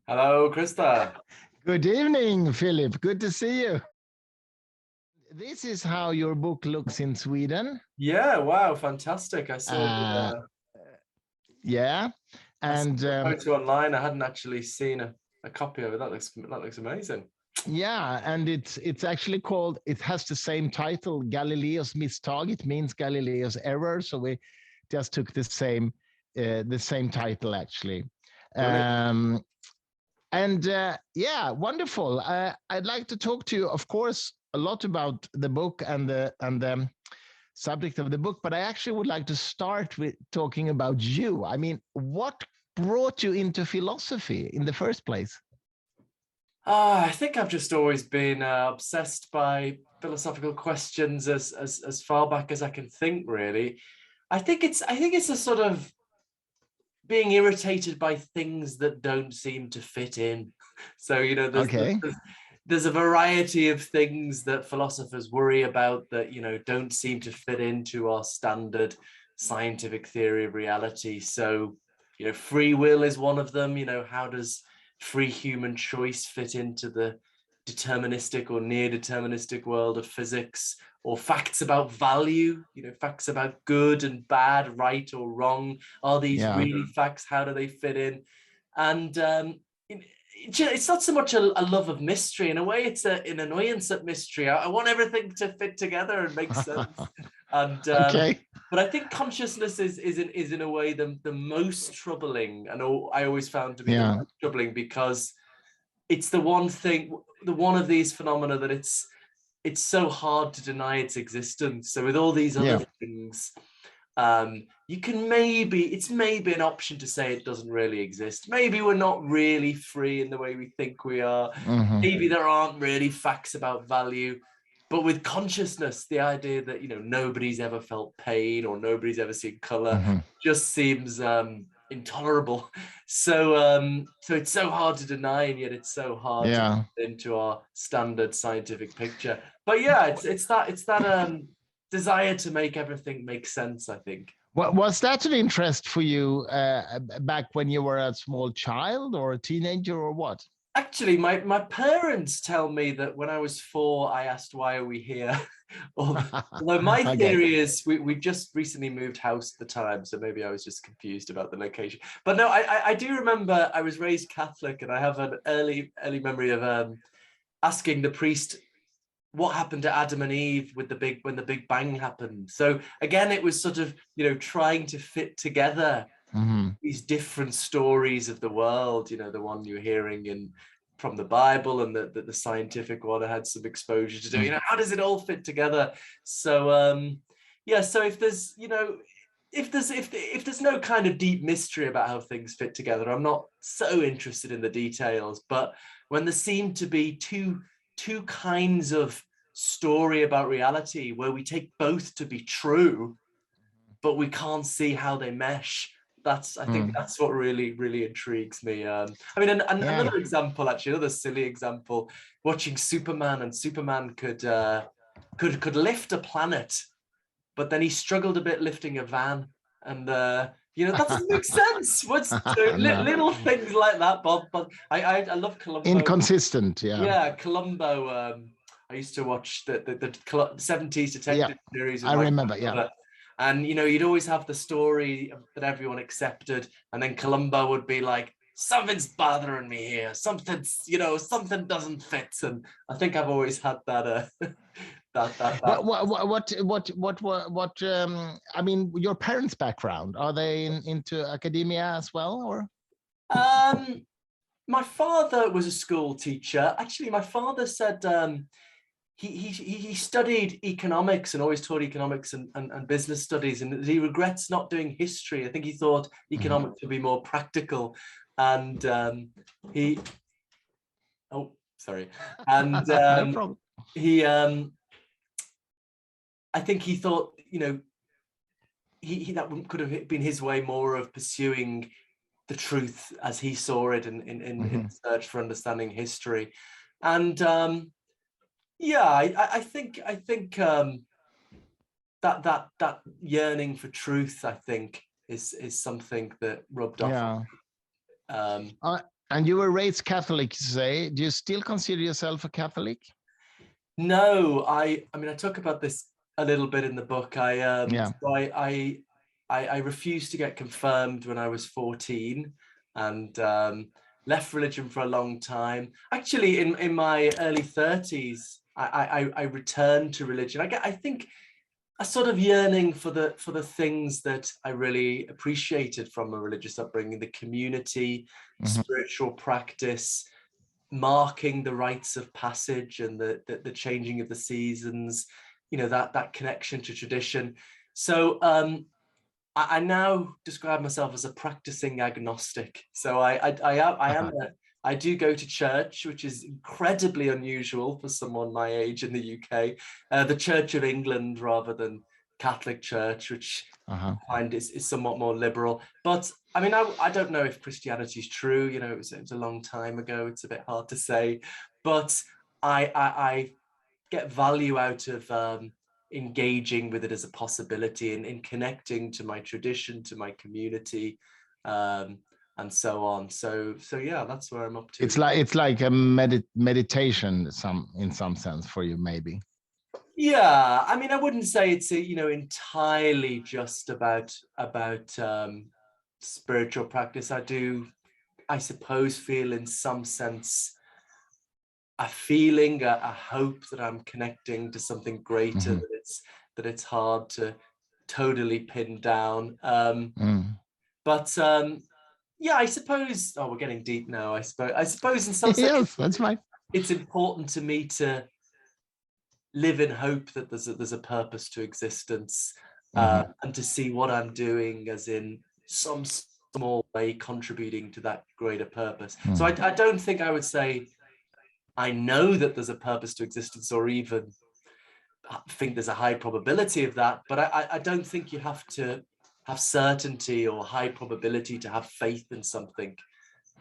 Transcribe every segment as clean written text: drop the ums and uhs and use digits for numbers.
Hello, Krista. Good evening, Philip. Good to see you. This is how your book looks in Sweden. Yeah, wow, fantastic. I saw Uh, yeah, I saw and the photo online. I hadn't actually seen a copy of it. That looks amazing. yeah, and it's actually called. It has the same title, Galileo's Misstag. It means Galileo's error. So we just took the same title actually. Brilliant. And yeah, wonderful. I'd like to talk to you, of course, a lot about the book and the subject of the book, but I actually would like to start with talking about you. I mean, what brought you into philosophy in the first place? I think I've just always been obsessed by philosophical questions as far back as I can think, really. I think it's a sort of being irritated by things that don't seem to fit in. So, Okay. there's a variety of things that philosophers worry about that, don't seem to fit into our standard scientific theory of reality. So, free will is one of them. How does free human choice fit into the deterministic or near deterministic world of physics? Or facts about value, facts about good and bad, right or wrong. Are these really facts? How do they fit in? And it's not so much a love of mystery. In a way, it's an annoyance at mystery. I want everything to fit together and make sense. And Okay. but I think consciousness is in a way the most troubling, and I always found to be the most troubling, because it's the one of these phenomena that it's so hard to deny its existence. So with all these other things, it's maybe an option to say it doesn't really exist. Maybe we're not really free in the way we think we are. Maybe there aren't really facts about value. But with consciousness, the idea that nobody's ever felt pain or nobody's ever seen color just seems intolerable. So it's so hard to deny, and yet it's so hard to put into our standard scientific picture. But yeah, it's that desire to make everything make sense, I think. Was that an interest for you back when you were a small child or a teenager or what? Actually, my parents tell me that when I was 4, I asked, why are we here? Although my theory is we just recently moved house at the time, so maybe I was just confused about the location. But no, I do remember I was raised Catholic, and I have an early memory of asking the priest what happened to Adam and Eve when the Big Bang happened. So again, it was sort of trying to fit together these different stories of the world, the one you're hearing from the Bible, and the scientific one I had some exposure to do. How does it all fit together? So yeah, so if there's if there's no kind of deep mystery about how things fit together, I'm not so interested in the details. But when there seem to be two kinds of story about reality where we take both to be true, but we can't see how they mesh, I think that's what really intrigues me. I mean, another example, actually, another silly example, watching Superman, and Superman could lift a planet, but then he struggled a bit lifting a van, and that doesn't make sense. Little things like that, Bob? But I love Columbo. Inconsistent, Yeah, Columbo. I used to watch the 70s detective series. I remember, yeah. And you'd always have the story that everyone accepted, and then Columbo would be like, something's bothering me here. Something doesn't fit. And I think I've always had that. What? I mean, your parents' background, are they into academia as well, or? My father was a school teacher. Actually, my father said he studied economics and always taught economics and business studies, and he regrets not doing history. I think he thought economics would be more practical, and No problem. he I think he thought he that could have been his way more of pursuing the truth as he saw it in search for understanding history. And yeah, I think that yearning for truth, I think, is something that rubbed off. And you were raised Catholic, you say. Do you still consider yourself a Catholic? No, I mean, I talk about this a little bit in the book. Yeah. So I refused to get confirmed when I was 14, and left religion for a long time. Actually, in my early 30s, I returned to religion. I think a sort of yearning for the things that I really appreciated from a religious upbringing: the community, spiritual practice, marking the rites of passage and the changing of the seasons, that connection to tradition. So I now describe myself as a practicing agnostic. So I do go to church, which is incredibly unusual for someone my age in the UK. The Church of England rather than Catholic Church, which I find is somewhat more liberal. But I mean, I don't know if Christianity is true. It was a long time ago. It's a bit hard to say. But I get value out of engaging with it as a possibility and in connecting to my tradition, to my community, and so on. So yeah, that's where I'm up to. It's like a meditation, in some sense for you, maybe. Yeah, I mean, I wouldn't say it's entirely just about spiritual practice. I do, I suppose, feel in some sense a feeling, a hope that I'm connecting to something greater, that it's hard to totally pin down. But yeah, I suppose. Oh, we're getting deep now. I suppose in some sense, Yes, that's fine. It's important to me to live in hope that there's a purpose to existence, and to see what I'm doing as in some small way contributing to that greater purpose. So I don't think I would say I know that there's a purpose to existence, or even think there's a high probability of that, but I don't think you have to have certainty or high probability to have faith in something.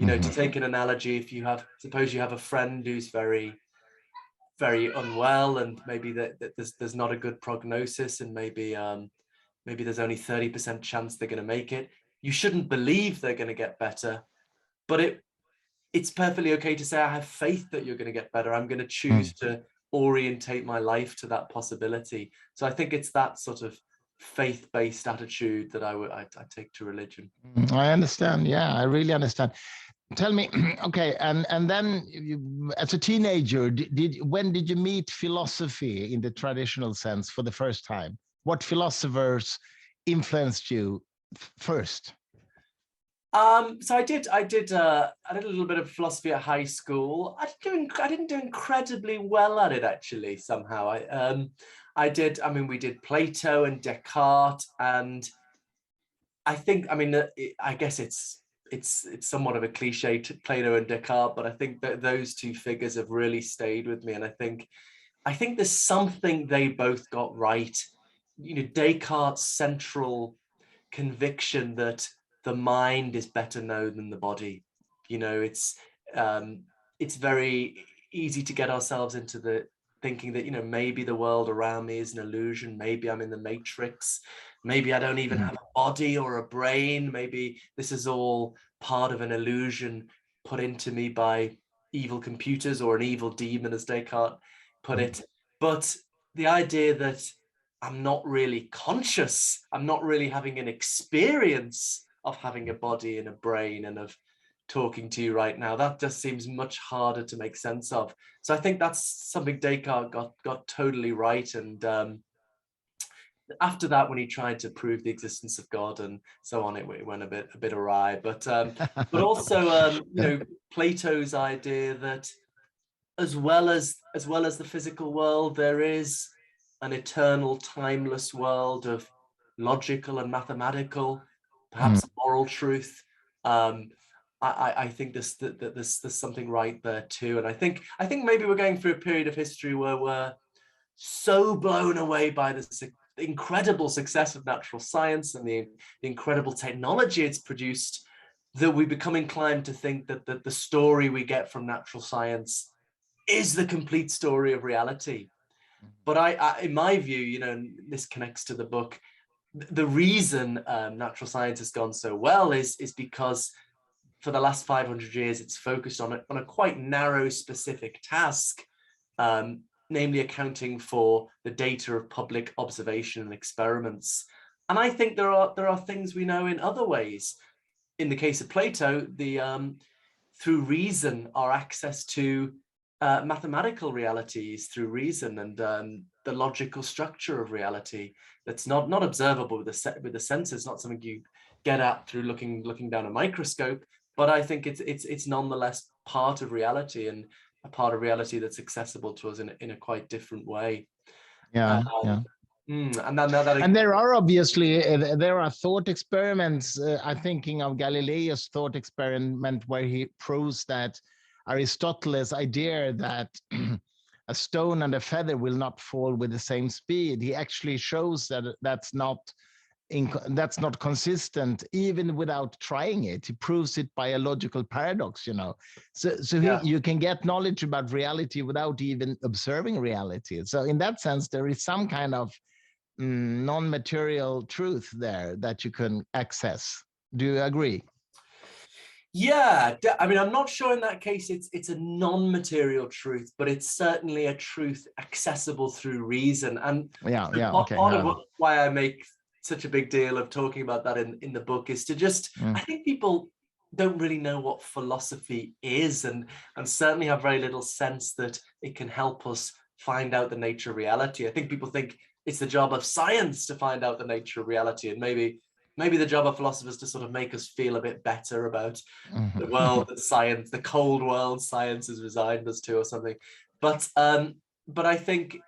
To take an analogy, if suppose you have a friend who's very, very unwell, and maybe that there's not a good prognosis, and maybe there's only 30% chance they're going to make it. You shouldn't believe they're going to get better, but it's perfectly okay to say, I have faith that you're going to get better. I'm going to choose to orientate my life to that possibility. So I think it's that sort of faith-based attitude that I take to religion. I understand. Yeah, I really understand. Tell me, okay, and then as a teenager, when did you meet philosophy in the traditional sense for the first time? What philosophers influenced you first? So I did a little bit of philosophy at high school. I didn't do incredibly well at it, actually. Somehow I did. I mean, we did Plato and Descartes, and I think, I mean, I guess it's somewhat of a cliche to Plato and Descartes, but I think that those two figures have really stayed with me, and I think there's something they both got right. Descartes' central conviction that the mind is better known than the body. It's very easy to get ourselves into the thinking that maybe the world around me is an illusion, maybe I'm in the matrix, maybe I don't even have a body or a brain, maybe this is all part of an illusion put into me by evil computers or an evil demon, as Descartes put it. But the idea that I'm not really conscious, I'm not really having an experience of having a body and a brain and of talking to you right now, that just seems much harder to make sense of. So I think that's something Descartes got totally right. And after that, when he tried to prove the existence of God and so on, it went a bit awry. But also Plato's idea that as well as the physical world, there is an eternal, timeless world of logical and mathematical, perhaps moral truth. I think there's something right there too, and I think maybe we're going through a period of history where we're so blown away by the incredible success of natural science and the incredible technology it's produced, that we become inclined to think that the story we get from natural science is the complete story of reality. But I in my view, this connects to the book, the reason natural science has gone so well is because for the last 500 years, it's focused on a quite narrow, specific task, namely accounting for the data of public observation and experiments. And I think there are things we know in other ways. In the case of Plato, through reason, our access to mathematical realities through reason, and the logical structure of reality that's not observable with the senses, not something you get at through looking down a microscope. But I think it's nonetheless part of reality, and a part of reality that's accessible to us in a quite different way. Yeah, and there are obviously there are thought experiments. I'm thinking of Galileo's thought experiment where he proves that Aristotle's idea that a stone and a feather will not fall with the same speed. He actually shows that that's not consistent even without trying it. He proves it by a logical paradox, you can get knowledge about reality without even observing reality. So in that sense, there is some kind of non-material truth there that you can access. Do you agree? Yeah, I mean, I'm not sure in that case it's a non-material truth, but it's certainly a truth accessible through reason. And part of why I make such a big deal of talking about that in the book is to just, I think people don't really know what philosophy is, and certainly have very little sense that it can help us find out the nature of reality. I think people think it's the job of science to find out the nature of reality, and maybe the job of philosophers to sort of make us feel a bit better about the world that science, the cold world science has resigned us to, or something. But I think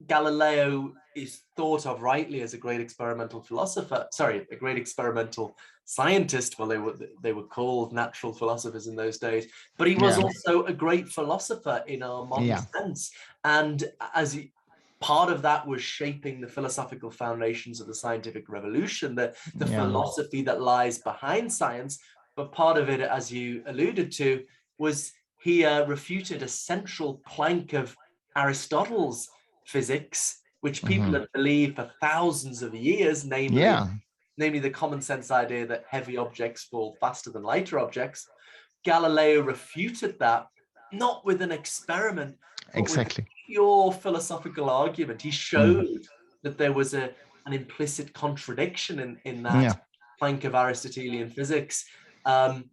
Galileo is thought of rightly as a great experimental philosopher. Sorry, a great experimental scientist. Well, they were called natural philosophers in those days. But he was also a great philosopher in our modern sense. And part of that was shaping the philosophical foundations of the scientific revolution, the philosophy that lies behind science. But part of it, as you alluded to, was he refuted a central plank of Aristotle's physics, which people had believed for thousands of years, namely the common sense idea that heavy objects fall faster than lighter objects. Galileo refuted that, not with an experiment, but with pure philosophical argument. He showed that there was an implicit contradiction in that plank of Aristotelian physics. And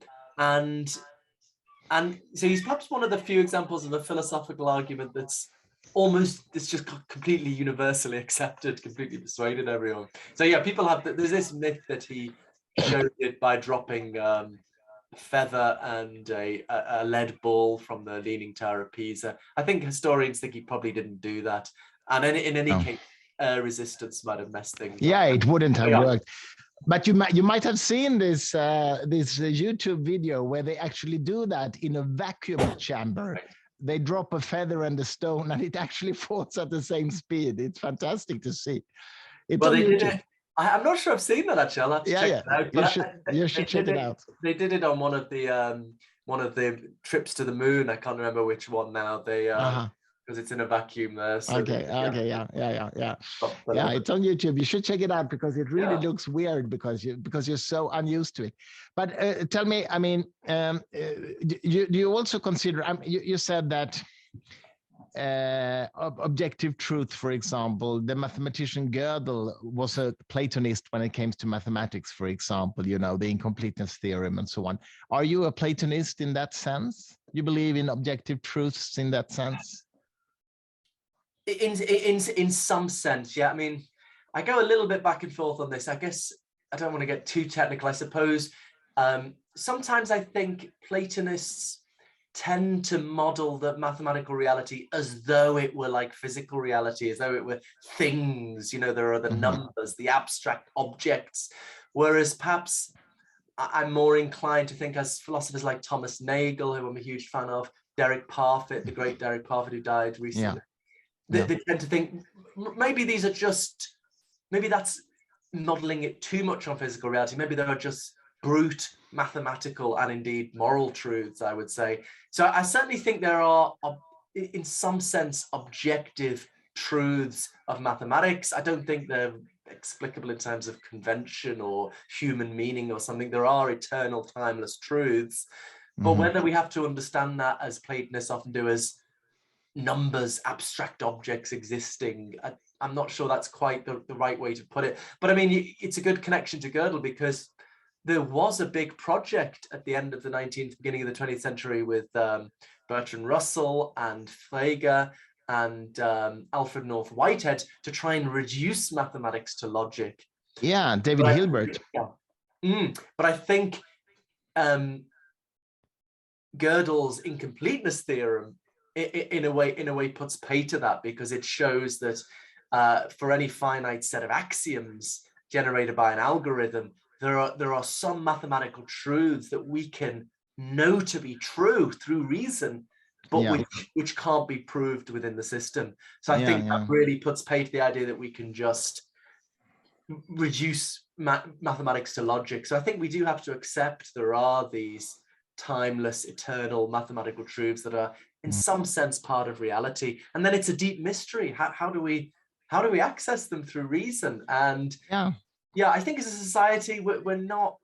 so he's perhaps one of the few examples of a philosophical argument that's just completely universally accepted, completely persuaded everyone. So yeah, people there's this myth that he showed it by dropping a feather and a lead ball from the Leaning Tower of Pisa. I think historians think he probably didn't do that, and in any case, resistance might have messed things up. It wouldn't have worked. But you might have seen this YouTube video where they actually do that in a vacuum chamber. Right. They drop a feather and a stone, and it actually falls at the same speed. It's fantastic to see. It's on YouTube. I'm not sure I've seen that actually. I'll have to check it out. You should check it out. They did it on one of the trips to the moon. I can't remember which one now. They because it's in a vacuum there. So yeah. It's on YouTube. You should check it out because it really looks weird because you're so unused to it. But tell me, I mean, do you also consider? You said that objective truth, for example, the mathematician Gödel was a Platonist when it came to mathematics, for example, the incompleteness theorem and so on. Are you a Platonist in that sense? You believe in objective truths in that sense? In some sense, yeah. I mean, I go a little bit back and forth on this. I guess I don't want to get too technical. I suppose sometimes I think Platonists tend to model the mathematical reality as though it were like physical reality, as though it were things, there are the numbers, the abstract objects, whereas perhaps I'm more inclined to think, as philosophers like Thomas Nagel, who I'm a huge fan of, Derek Parfit, the great Derek Parfit who died recently, they tend to think maybe that's modeling it too much on physical reality. Maybe there are just brute mathematical and indeed moral truths, I would say. So I certainly think there are, in some sense, objective truths of mathematics. I don't think they're explicable in terms of convention or human meaning or something. There are eternal, timeless truths. But whether we have to understand that, as Platonists often do, as numbers, abstract objects existing, I'm not sure that's quite the right way to put it. But I mean, it's a good connection to Gödel, because there was a big project at the end of the 19th, beginning of the 20th century with Bertrand Russell and Frege and Alfred North Whitehead to try and reduce mathematics to logic. Yeah, David Hilbert. But I think Gödel's incompleteness theorem in a way puts pay to that, because it shows that for any finite set of axioms generated by an algorithm, there are some mathematical truths that we can know to be true through reason, but which can't be proved within the system. So I think that really puts pay to the idea that we can just reduce mathematics to logic. So I think we do have to accept there are these timeless, eternal mathematical truths that are in some sense part of reality, and then it's a deep mystery. How do we access them through reason? And I think as a society we're not,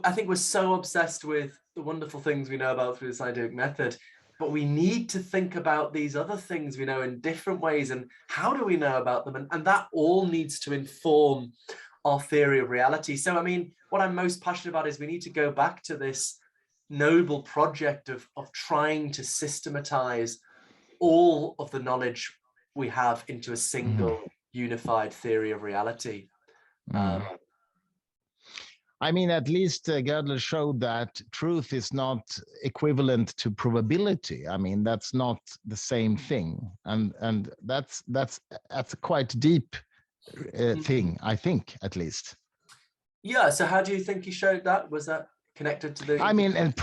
I think we're so obsessed with the wonderful things we know about through the scientific method, but we need to think about these other things we know in different ways, and how do we know about them, and that all needs to inform our theory of reality. So I mean, what I'm most passionate about is we need to go back to this noble project of trying to systematize all of the knowledge we have into a single unified theory of reality. I mean, at least Gödel showed that truth is not equivalent to probability. I mean, that's not the same thing, and that's a quite deep thing, I think, at least. Yeah. So how do you think he showed that? Was that connected to the? I mean, and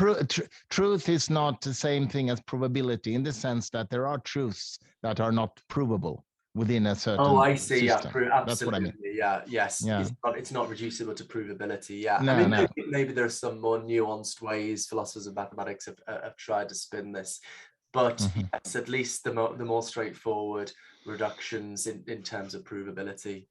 truth is not the same thing as probability, in the sense that there are truths that are not provable within a certain I see. system. Absolutely. That's what I mean. Yeah. Yes. Yeah. It's not reducible to provability. Yeah. No, I mean, maybe there are some more nuanced ways philosophers of mathematics have tried to spin this, but yes, at least the more straightforward reductions in terms of provability.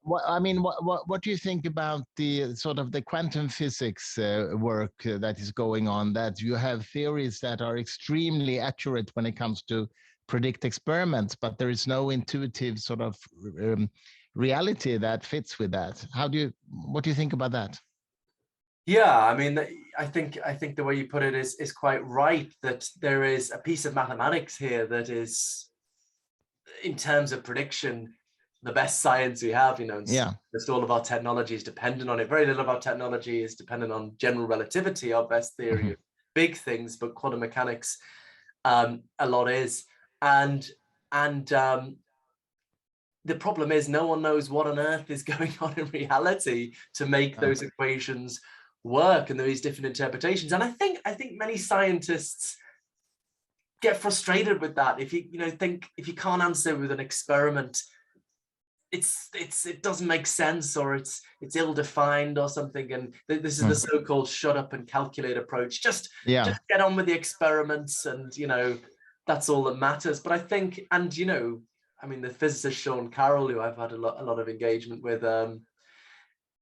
What do you think about the sort of the quantum physics work that is going on, that you have theories that are extremely accurate when it comes to predict experiments, but there is no intuitive sort of reality that fits with that? What do you think about that? Yeah, I mean, I think the way you put it is quite right, that there is a piece of mathematics here that is, in terms of prediction, the best science we have. Just all of our technology is dependent on it. Very little of our technology is dependent on general relativity, our best theory of big things, but quantum mechanics, a lot is. And the problem is no one knows what on earth is going on in reality to make those equations work, and there is different interpretations. And I think many scientists get frustrated with that. If you can't answer with an experiment, it doesn't make sense, or it's ill-defined or something. And this is the so-called shut up and calculate approach. Just get on with the experiments, and that's all that matters. But I think, and I mean, the physicist Sean Carroll, who I've had a lot of engagement with,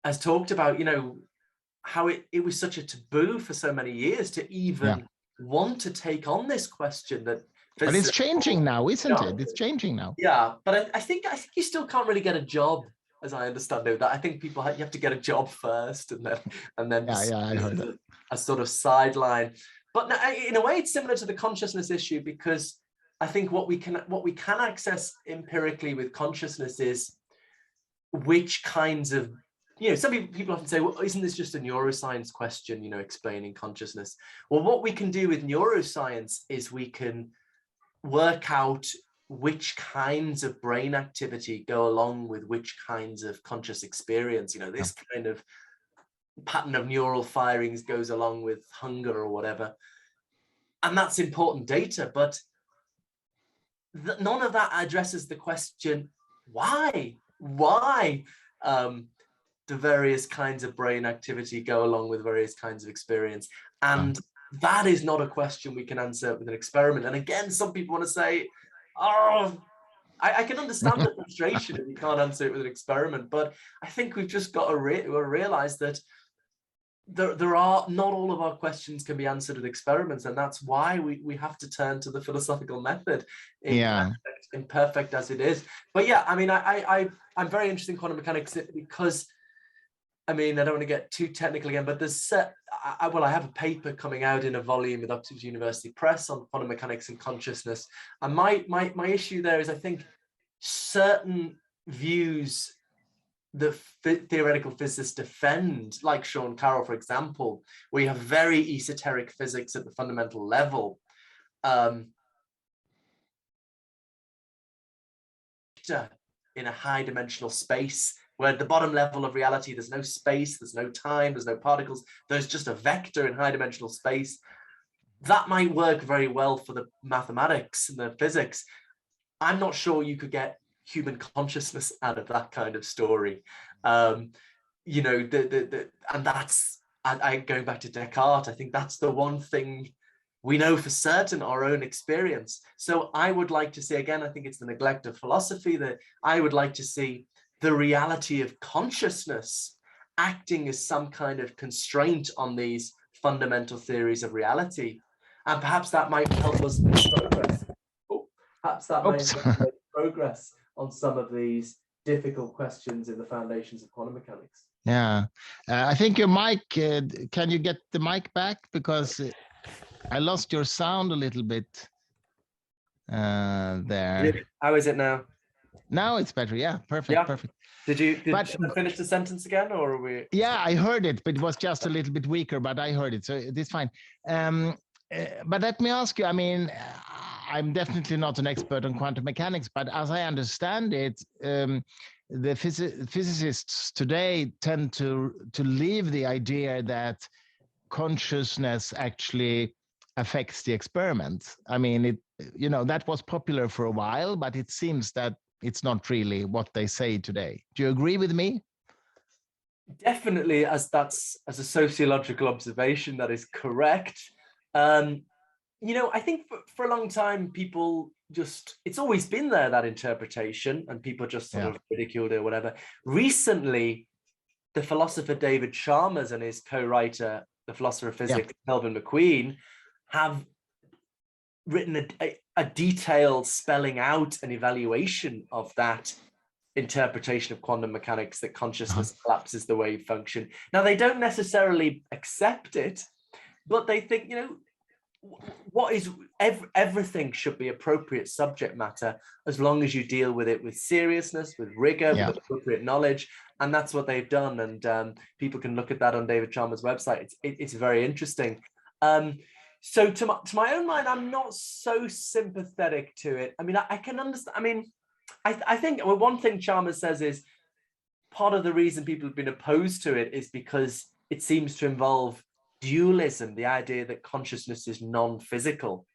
has talked about how it was such a taboo for so many years to even want to take on this question. But it's changing now, isn't it? It's changing now. Yeah, but I think you still can't really get a job, as I understand it. That I think you have to get a job first, and then I heard that. A sort of sideline. But in a way, it's similar to the consciousness issue, because I think what we can access empirically with consciousness is which kinds of, some people often say, well, isn't this just a neuroscience question, explaining consciousness? Well, what we can do with neuroscience is we can work out which kinds of brain activity go along with which kinds of conscious experience. This kind of pattern of neural firings goes along with hunger or whatever. And that's important data, but none of that addresses the question, why do various kinds of brain activity go along with various kinds of experience? And that is not a question we can answer with an experiment. And again, some people want to say, I I can understand the frustration if you can't answer it with an experiment, but I think we've just got to realize that there are not all of our questions can be answered with experiments, and that's why we have to turn to the philosophical method, imperfect as it is. But yeah, I mean, I'm very interested in quantum mechanics because, I mean, I don't want to get too technical again, but there's I have a paper coming out in a volume with Oxford University Press on quantum mechanics and consciousness, and my issue there is I think certain views the theoretical physicists defend, like Sean Carroll, for example, where you have very esoteric physics at the fundamental level. In a high dimensional space, where at the bottom level of reality, there's no space, there's no time, there's no particles, there's just a vector in high dimensional space. That might work very well for the mathematics and the physics. I'm not sure you could get human consciousness out of that kind of story. You know, and that's, going back to Descartes, I think that's the one thing we know for certain, our own experience. So I would like to see, again, I think it's the neglect of philosophy, that I would like to see the reality of consciousness acting as some kind of constraint on these fundamental theories of reality. And perhaps that might help us make progress. Perhaps that might help us make progress on some of these difficult questions in the foundations of quantum mechanics. Yeah, I think your mic, can you get the mic back? Because I lost your sound a little bit there. How is it now? Now it's better. Yeah, perfect, perfect. Did I finish the sentence again, or are we? Yeah, I heard it, but it was just a little bit weaker, but I heard it, so it's fine. But let me ask you, I mean, I'm definitely not an expert on quantum mechanics, but as I understand it, the physicists today tend to leave the idea that consciousness actually affects the experiment. I mean, that was popular for a while, but it seems that it's not really what they say today. Do you agree with me? Definitely, as a sociological observation, that is correct. I think for a long time, people it's always been there, that interpretation, and people just sort of ridiculed it or whatever. Recently, the philosopher David Chalmers and his co-writer, the philosopher of physics, Kelvin McQueen, have written a detailed spelling out an evaluation of that interpretation of quantum mechanics, that consciousness collapses the wave function. Now, they don't necessarily accept it, but they think, everything should be appropriate subject matter as long as you deal with it with seriousness, with rigor, with appropriate knowledge. And that's what they've done. And people can look at that on David Chalmers' website. It's very interesting. So to my own mind, I'm not so sympathetic to it. I mean, I can understand. I mean, I think one thing Chalmers says is part of the reason people have been opposed to it is because it seems to involve dualism, the idea that consciousness is non-physical.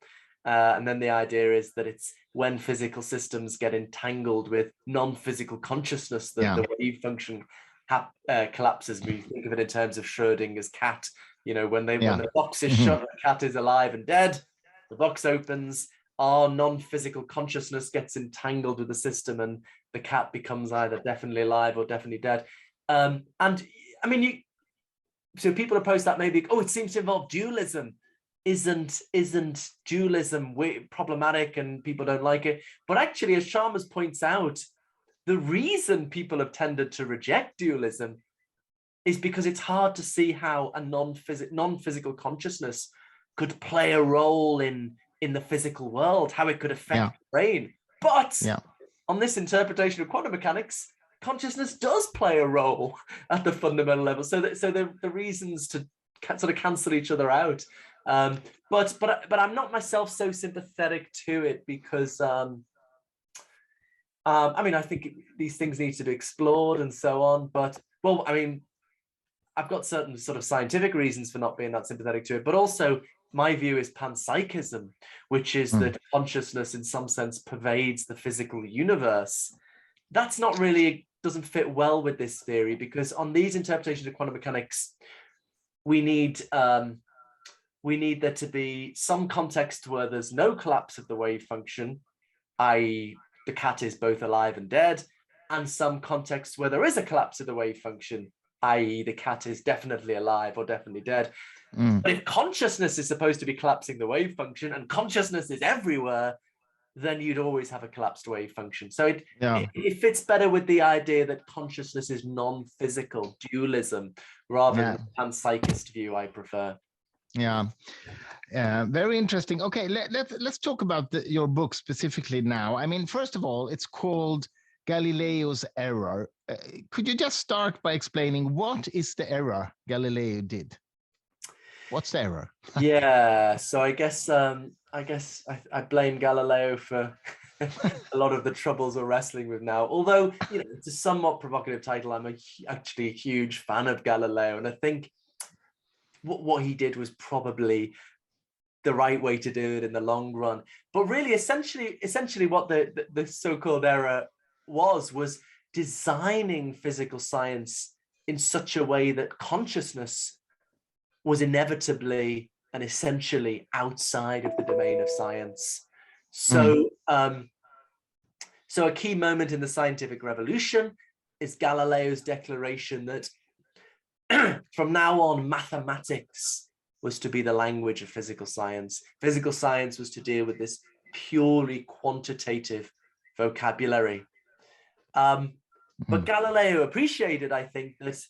And then the idea is that it's when physical systems get entangled with non-physical consciousness that the wave function collapses. We think of it in terms of Schrodinger's cat. When the box is shut, the cat is alive and dead. The box opens, our non-physical consciousness gets entangled with the system, and the cat becomes either definitely alive or definitely dead. And I mean, so people oppose that, maybe, it seems to involve dualism. Isn't dualism problematic and people don't like it? But actually, as Chalmers points out, the reason people have tended to reject dualism is because it's hard to see how a non-physical consciousness could play a role in the physical world, how it could affect the brain. But on this interpretation of quantum mechanics, consciousness does play a role at the fundamental level. So the reasons to sort of cancel each other out. But I'm not myself so sympathetic to it because I mean, I think these things need to be explored and so on. But I mean, I've got certain sort of scientific reasons for not being that sympathetic to it, but also my view is panpsychism, which is that consciousness in some sense pervades the physical universe. That's not really, doesn't fit well with this theory, because on these interpretations of quantum mechanics, we need there to be some context where there's no collapse of the wave function, i.e. the cat is both alive and dead, and some contexts where there is a collapse of the wave function, i.e. the cat is definitely alive or definitely dead. But if consciousness is supposed to be collapsing the wave function and consciousness is everywhere, then you'd always have a collapsed wave function. So it fits better with the idea that consciousness is non-physical, dualism, rather than the panpsychist view I prefer. Yeah, very interesting. Okay, let's talk about your book specifically now. I mean, first of all, it's called Galileo's Error. Could you just start by explaining what is the error Galileo did? What's the error? Yeah, so I guess I blame Galileo for a lot of the troubles we're wrestling with now. Although, you know, it's a somewhat provocative title. I'm actually a huge fan of Galileo, and I think what he did was probably the right way to do it in the long run. But really, essentially what the so-called error was designing physical science in such a way that consciousness was inevitably and essentially outside of the domain of science. So, so a key moment in the scientific revolution is Galileo's declaration that from now on, mathematics was to be the language of physical science. Physical science was to deal with this purely quantitative vocabulary. But Galileo appreciated, I think, that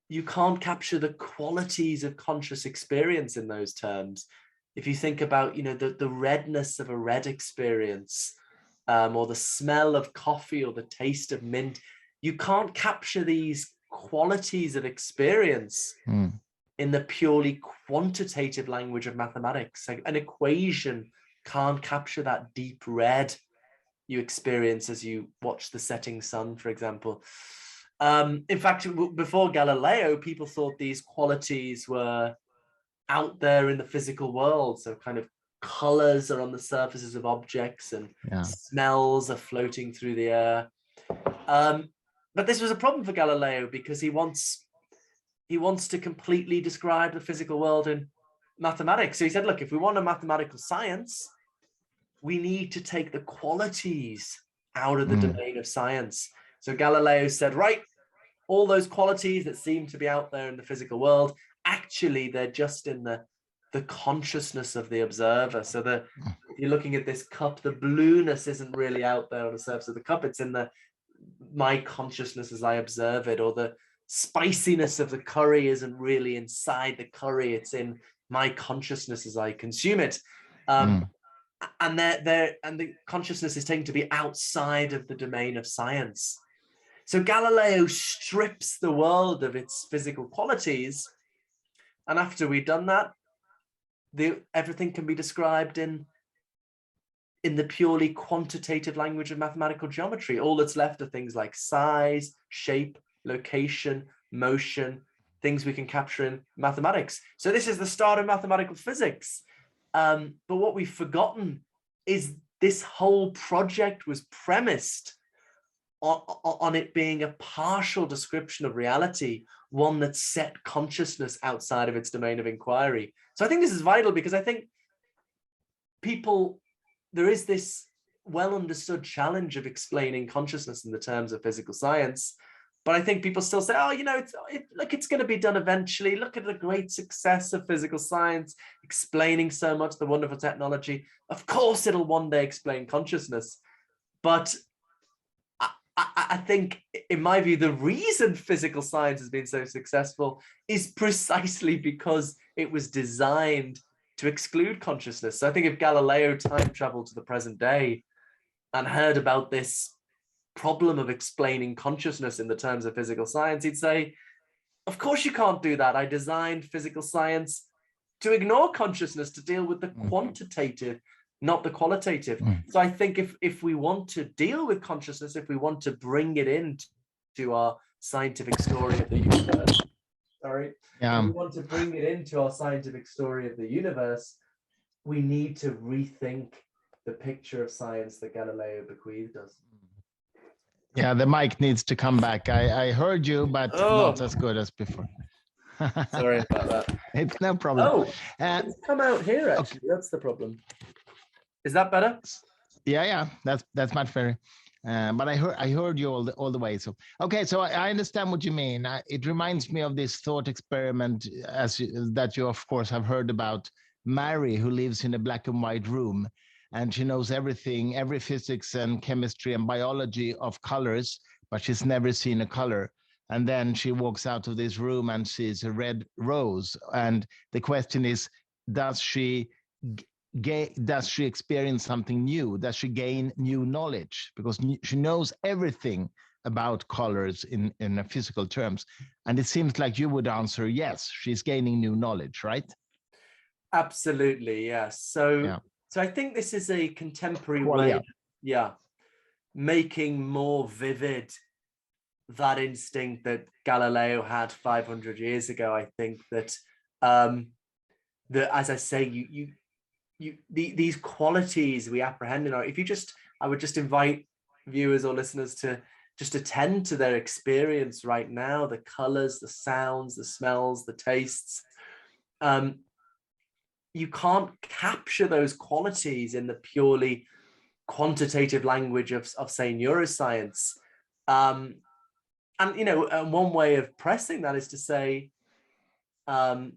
you can't capture the qualities of conscious experience in those terms. If you think about, you know, the redness of a red experience, or the smell of coffee or the taste of mint, you can't capture these qualities of experience in the purely quantitative language of mathematics. Like an equation can't capture that deep red you experience as you watch the setting sun, for example. In fact, before Galileo, people thought these qualities were out there in the physical world. So kind of colors are on the surfaces of objects and smells are floating through the air. But this was a problem for Galileo because he wants to completely describe the physical world in mathematics. So he said, look, if we want a mathematical science, we need to take the qualities out of the domain of science. So Galileo said, right, all those qualities that seem to be out there in the physical world, actually, they're just in the consciousness of the observer. So if you're looking at this cup, the blueness isn't really out there on the surface of the cup. It's in my consciousness as I observe it, or the spiciness of the curry isn't really inside the curry. It's in my consciousness as I consume it. And the consciousness is taken to be outside of the domain of science. So Galileo strips the world of its physical qualities. And after we've done that, everything can be described in the purely quantitative language of mathematical geometry. All that's left are things like size, shape, location, motion, things we can capture in mathematics. So this is the start of mathematical physics. But what we've forgotten is this whole project was premised on it being a partial description of reality, one that set consciousness outside of its domain of inquiry. So I think this is vital because I think there is this well understood challenge of explaining consciousness in the terms of physical science. But I think people still say, oh, you know, it's going to be done eventually. Look at the great success of physical science, explaining so much, the wonderful technology. Of course, it'll one day explain consciousness. But I think, in my view, the reason physical science has been so successful is precisely because it was designed to exclude consciousness. So I think if Galileo time traveled to the present day and heard about this problem of explaining consciousness in the terms of physical science, he'd say, of course you can't do that. I designed physical science to ignore consciousness, to deal with the quantitative, not the qualitative. So I think if we want to deal with consciousness, if we want to bring it into our scientific story of the universe, if we want to bring it into our scientific story of the universe, we need to rethink the picture of science that Galileo bequeathed us. Yeah, the mic needs to come back. I heard you, but not as good as before. Sorry about that. It's no problem. It's come out here, actually. Okay. That's the problem. Is that better? Yeah, that's much better. But I heard you all the way. So okay, so I understand what you mean. It reminds me of this thought experiment that you of course have heard about. Mary, who lives in a black and white room, and she knows everything, every physics and chemistry and biology of colors, but she's never seen a color. And then she walks out of this room and sees a red rose. And the question is, does she does she experience something new? Does she gain new knowledge? Because she knows everything about colors in a physical terms. And it seems like you would answer, yes, she's gaining new knowledge, right? Absolutely, yes. So, yeah. So I think this is a contemporary Well, way, making more vivid that instinct that Galileo had 500 years ago. I think that, as I say, these qualities we apprehend in our, I would just invite viewers or listeners to just attend to their experience right now, the colors, the sounds, the smells, the tastes. You can't capture those qualities in the purely quantitative language of say, neuroscience. And, one way of pressing that is to say, a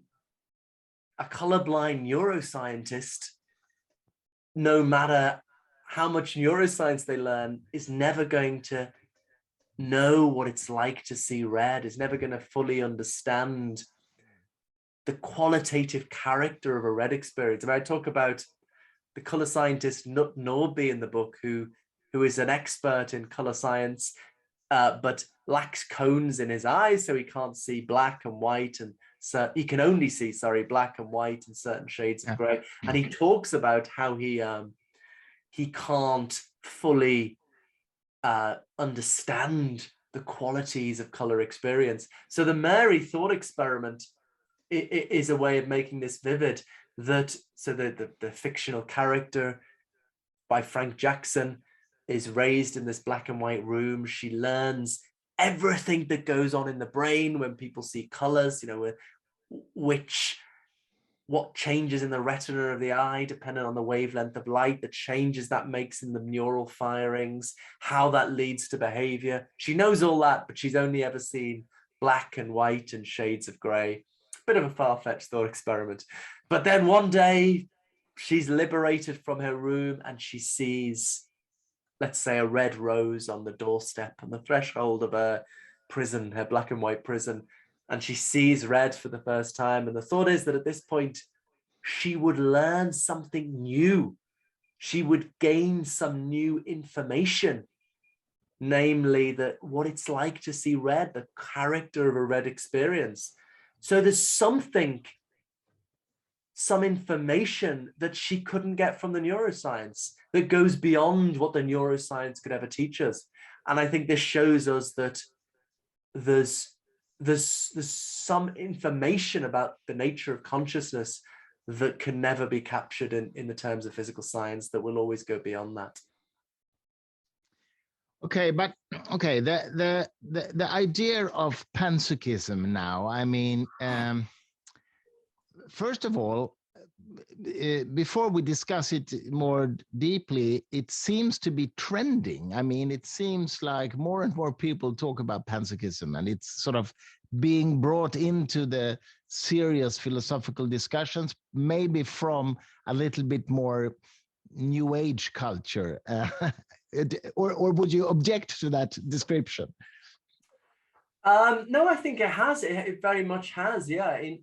colorblind neuroscientist, no matter how much neuroscience they learn, is never going to know what it's like to see red, is never going to fully understand the qualitative character of a red experience. I mean, I talk about the color scientist Nut Norby in the book, who is an expert in color science, but lacks cones in his eyes, so he can't see black and white, and so he can only see, black and white and certain shades of gray. And he talks about how he can't fully understand the qualities of color experience. So the Mary thought experiment is a way of making this vivid. That so the fictional character by Frank Jackson is raised in this black and white room. She learns everything that goes on in the brain when people see colors, what changes in the retina of the eye depending on the wavelength of light, the changes that makes in the neural firings, how that leads to behavior. She knows all that, but she's only ever seen black and white and shades of gray. Bit of a far-fetched thought experiment. But then one day she's liberated from her room and she sees, let's say, a red rose on the doorstep, on the threshold of her prison, her black and white prison. And she sees red for the first time. And the thought is that at this point, she would learn something new. She would gain some new information, namely that what it's like to see red, the character of a red experience. So there's some information that she couldn't get from the neuroscience that goes beyond what the neuroscience could ever teach us. And I think this shows us that there's some information about the nature of consciousness that can never be captured in the terms of physical science, that will always go beyond that. Okay, but okay, the idea of panpsychism now, I mean, first of all, before we discuss it more deeply, it seems to be trending. I mean, it seems like more and more people talk about panpsychism, and it's sort of being brought into the serious philosophical discussions, maybe from a little bit more new age culture. Or would you object to that description? No, I think it has. It very much has. Yeah, I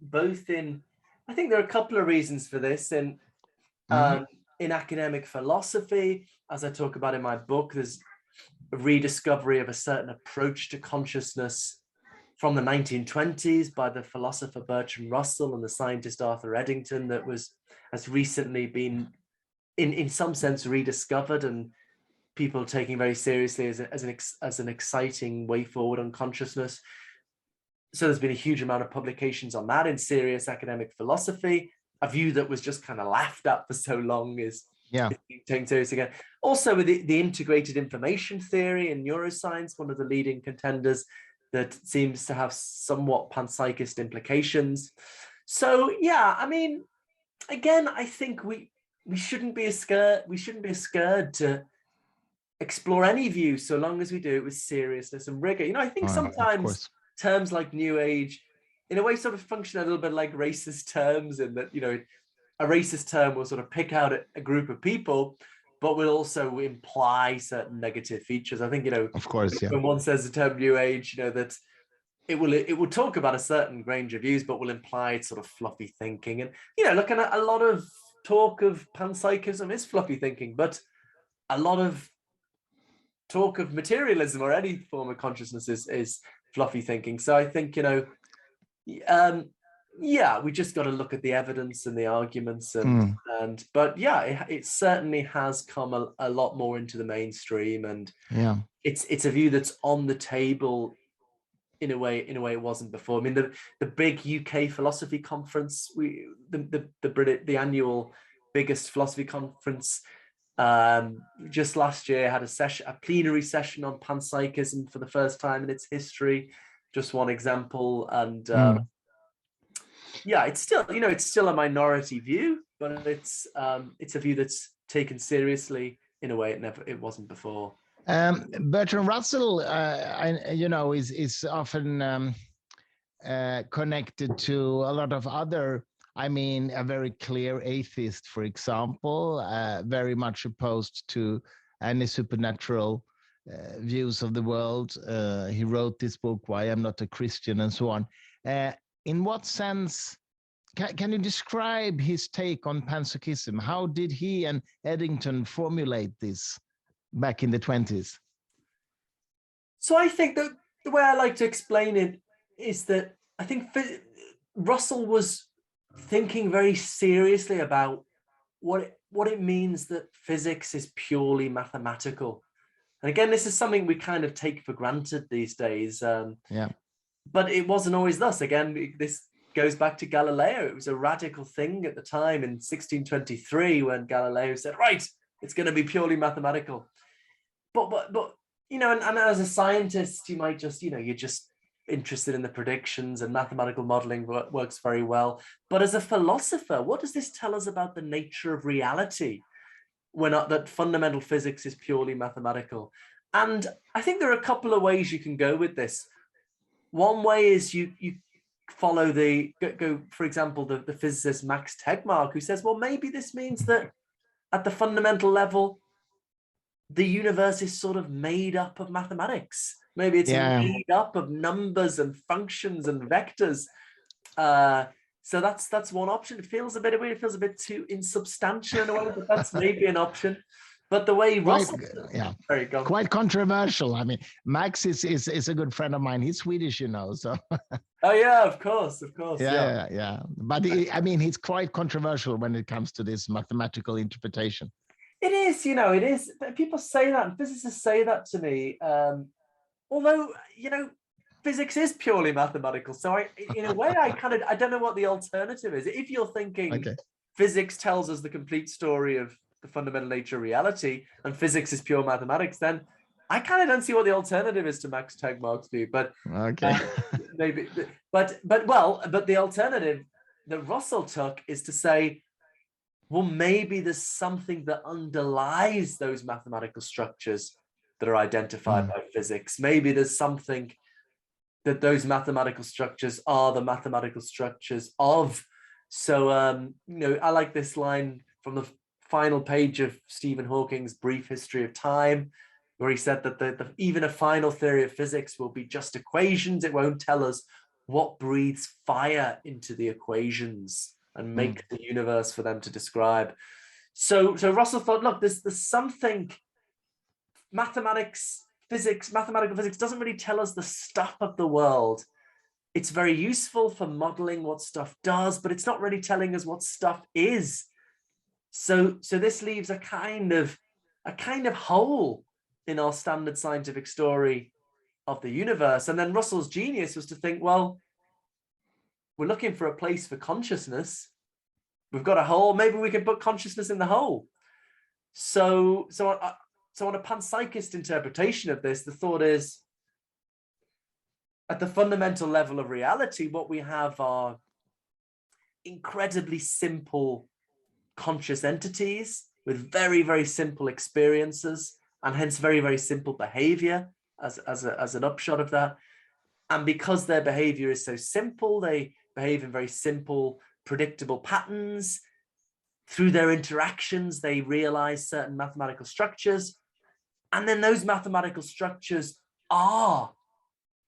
think there are a couple of reasons for this. In academic philosophy, as I talk about in my book, there's a rediscovery of a certain approach to consciousness from the 1920s by the philosopher Bertrand Russell and the scientist Arthur Eddington that has recently been, in some sense, rediscovered, and people taking very seriously as an exciting way forward on consciousness. So there's been a huge amount of publications on that in serious academic philosophy. A view that was just kind of laughed at for so long is taken seriously again. Also with the integrated information theory in neuroscience, one of the leading contenders that seems to have somewhat panpsychist implications. So yeah, I mean, again, I think we shouldn't be scared to explore any view, so long as we do it with seriousness and rigor. I think sometimes terms like New Age, in a way, sort of function a little bit like racist terms, in that, a racist term will sort of pick out a group of people, but will also imply certain negative features. I think, of course, yeah. When one says the term New Age, that it will talk about a certain range of views, but will imply it's sort of fluffy thinking. And, looking at a lot of talk of panpsychism is fluffy thinking, but a lot of talk of materialism or any form of consciousness is fluffy thinking. So I think, we just got to look at the evidence and the arguments, but yeah, it certainly has come a lot more into the mainstream, and it's a view that's on the table in a way it wasn't before. I mean, the big UK philosophy conference, the annual biggest philosophy conference, just last year had a plenary session on panpsychism for the first time in its history. Just one example. And it's still a minority view, but it's a view that's taken seriously in a way it wasn't before. Bertrand Russell, is often connected to a lot of other, a very clear atheist, for example, very much opposed to any supernatural views of the world. He wrote this book, Why I'm Not a Christian, and so on. In what sense, can you describe his take on panpsychism? How did he and Eddington formulate this back in the 1920s? So I think that the way I like to explain it is that I think Russell was thinking very seriously about what it means that physics is purely mathematical. And again, this is something we kind of take for granted these days. But it wasn't always thus. Again, this goes back to Galileo. It was a radical thing at the time in 1623 when Galileo said, right, it's going to be purely mathematical. But and as a scientist, you might just, you're just interested in the predictions, and mathematical modeling works very well. But as a philosopher, what does this tell us about the nature of reality when that fundamental physics is purely mathematical? And I think there are a couple of ways you can go with this. One way is you follow go, for example, the physicist Max Tegmark, who says, well, maybe this means that at the fundamental level, the universe is sort of made up of mathematics. Maybe it's made up of numbers and functions and vectors. So that's one option. It feels a bit weird. It feels a bit too insubstantial in a way, but that's maybe an option. But the way Russell, quite controversial. I mean, Max is a good friend of mine. He's Swedish, so. Oh yeah, of course. Yeah. But he's quite controversial when it comes to this mathematical interpretation. It is, it is. People say that, and physicists say that to me. Although, physics is purely mathematical. So in a way, I don't know what the alternative is. If you're thinking physics tells us the complete story of the fundamental nature of reality, and physics is pure mathematics, then I kind of don't see what the alternative is to Max Tegmark's view. But maybe, but the alternative that Russell took is to say, well, maybe there's something that underlies those mathematical structures that are identified by physics. Maybe there's something that those mathematical structures are the mathematical structures of. So, I like this line from the final page of Stephen Hawking's Brief History of Time, where he said that even a final theory of physics will be just equations. It won't tell us what breathes fire into the equations and make the universe for them to describe. So Russell thought, look, there's something. Mathematical physics doesn't really tell us the stuff of the world. It's very useful for modeling what stuff does, but it's not really telling us what stuff is. So this leaves a kind of hole in our standard scientific story of the universe. And then Russell's genius was to think, well, we're looking for a place for consciousness. We've got a hole. Maybe we can put consciousness in the hole. So on a panpsychist interpretation of this, the thought is, at the fundamental level of reality, what we have are incredibly simple conscious entities with very, very simple experiences, and hence very, very simple behavior as an upshot of that. And because their behavior is so simple, they behave in very simple, predictable patterns. Through their interactions, they realize certain mathematical structures. And then those mathematical structures are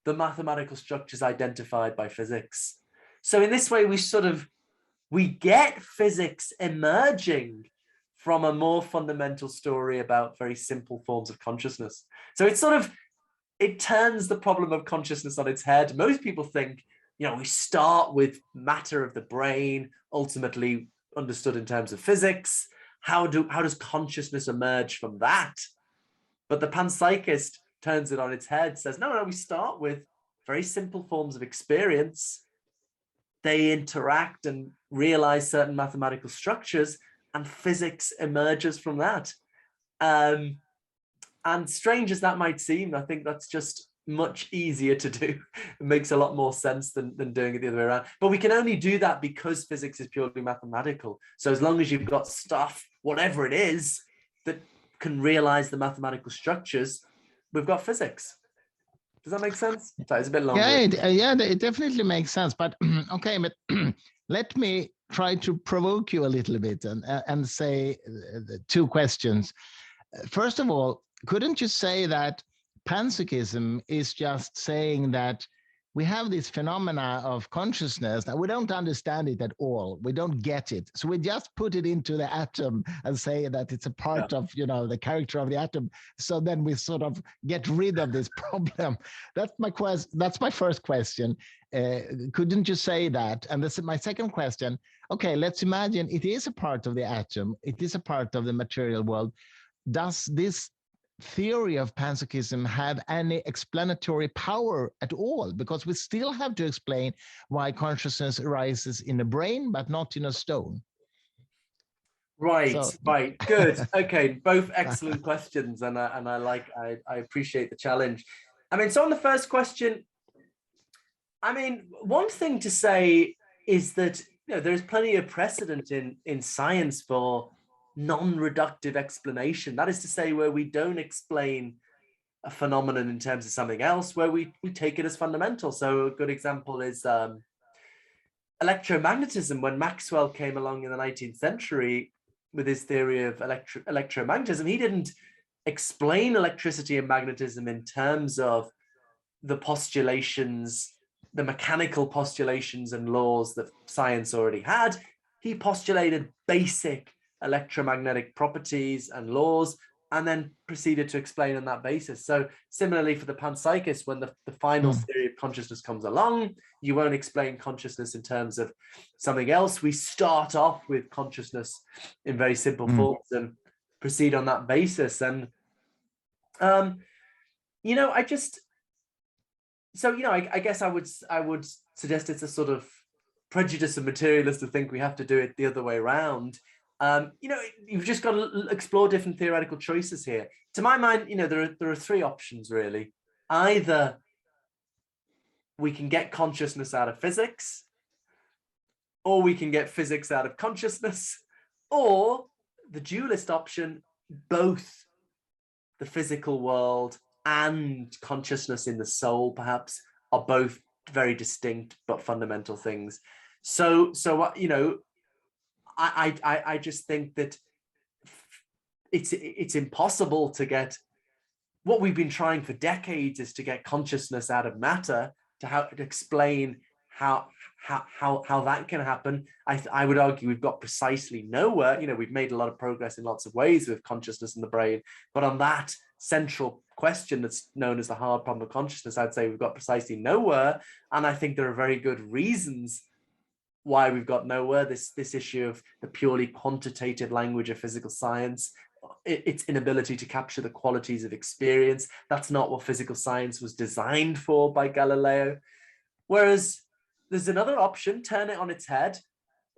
the mathematical structures identified by physics. So in this way, we get physics emerging from a more fundamental story about very simple forms of consciousness. So it turns the problem of consciousness on its head. Most people think, we start with matter of the brain, ultimately understood in terms of physics. How does consciousness emerge from that? But the panpsychist turns it on its head, says, no, we start with very simple forms of experience. They interact and realize certain mathematical structures, and physics emerges from that. And strange as that might seem, I think that's just much easier to do. It makes a lot more sense than doing it the other way around. But we can only do that because physics is purely mathematical. So as long as you've got stuff, whatever it is, that can realize the mathematical structures, we've got physics. Does that make sense? Sorry, it's a bit longer. It definitely makes sense. But okay, but let me try to provoke you a little bit and say two questions. First of all, couldn't you say that panpsychism is just saying that we have this phenomena of consciousness that we don't understand it at all. We don't get it. So we just put it into the atom and say that it's a part of, the character of the atom. So then we sort of get rid of this problem. That's my first question. Couldn't you say that? And this is my second question. Okay, let's imagine it is a part of the atom. It is a part of the material world. Does this theory of panpsychism have any explanatory power at all? Because we still have to explain why consciousness arises in a brain but not in a stone. Right. Good. Okay, both excellent questions, and I appreciate the challenge. So on the first question, one thing to say is that there's plenty of precedent in science for non-reductive explanation. That is to say, where we don't explain a phenomenon in terms of something else, where we take it as fundamental. So a good example is electromagnetism. When Maxwell came along in the 19th century with his theory of electromagnetism, he didn't explain electricity and magnetism in terms of the postulations, the mechanical postulations and laws that science already had. He postulated basic electromagnetic properties and laws, and then proceeded to explain on that basis. So similarly for the panpsychist, when the final theory of consciousness comes along, you won't explain consciousness in terms of something else. We start off with consciousness in very simple forms and proceed on that basis. And I guess I would suggest it's a sort of prejudice of materialists to think we have to do it the other way around. You've just got to explore different theoretical choices here. To my mind, there are three options really. Either we can get consciousness out of physics, or we can get physics out of consciousness, or the dualist option, both the physical world and consciousness in the soul perhaps are both very distinct but fundamental things. So I just think that it's impossible to get what we've been trying for decades is to get consciousness out of matter, to explain how that can happen. I would argue we've got precisely nowhere. We've made a lot of progress in lots of ways with consciousness in the brain, but on that central question that's known as the hard problem of consciousness, I'd say we've got precisely nowhere. And I think there are very good reasons why we've got nowhere. This issue of the purely quantitative language of physical science, its inability to capture the qualities of experience. That's not what physical science was designed for by Galileo. Whereas there's another option, turn it on its head.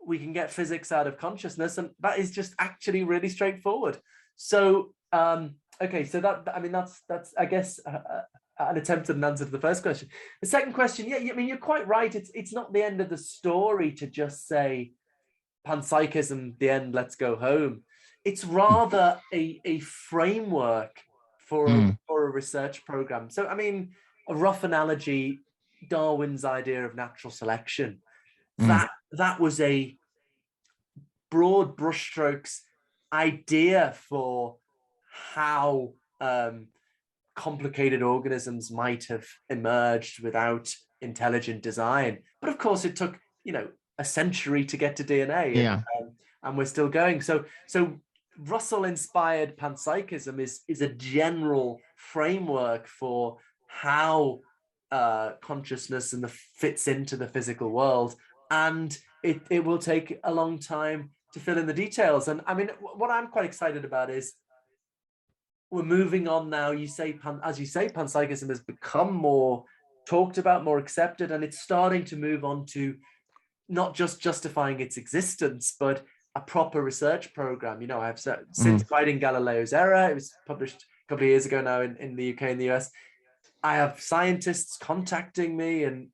We can get physics out of consciousness, and that is just actually really straightforward. So, okay, so that's I guess an attempt at an answer to the first question. The second question, you're quite right. It's not the end of the story to just say Panpsychism, the end, let's go home. It's rather a framework for a research program. So, I mean, a rough analogy, Darwin's idea of natural selection, that was a broad brushstrokes idea for how complicated organisms might have emerged without intelligent design. But of course, it took, a century to get to DNA, and we're still going. So Russell-inspired panpsychism is a general framework for how consciousness fits into the physical world, and it will take a long time to fill in the details. And I mean, what I'm quite excited about is we're moving on now. As you say, panpsychism has become more talked about, more accepted, and it's starting to move on to not just justifying its existence, but a proper research program. I've since writing Galileo's Error, it was published a couple of years ago now in the UK and the US. I have scientists contacting me, and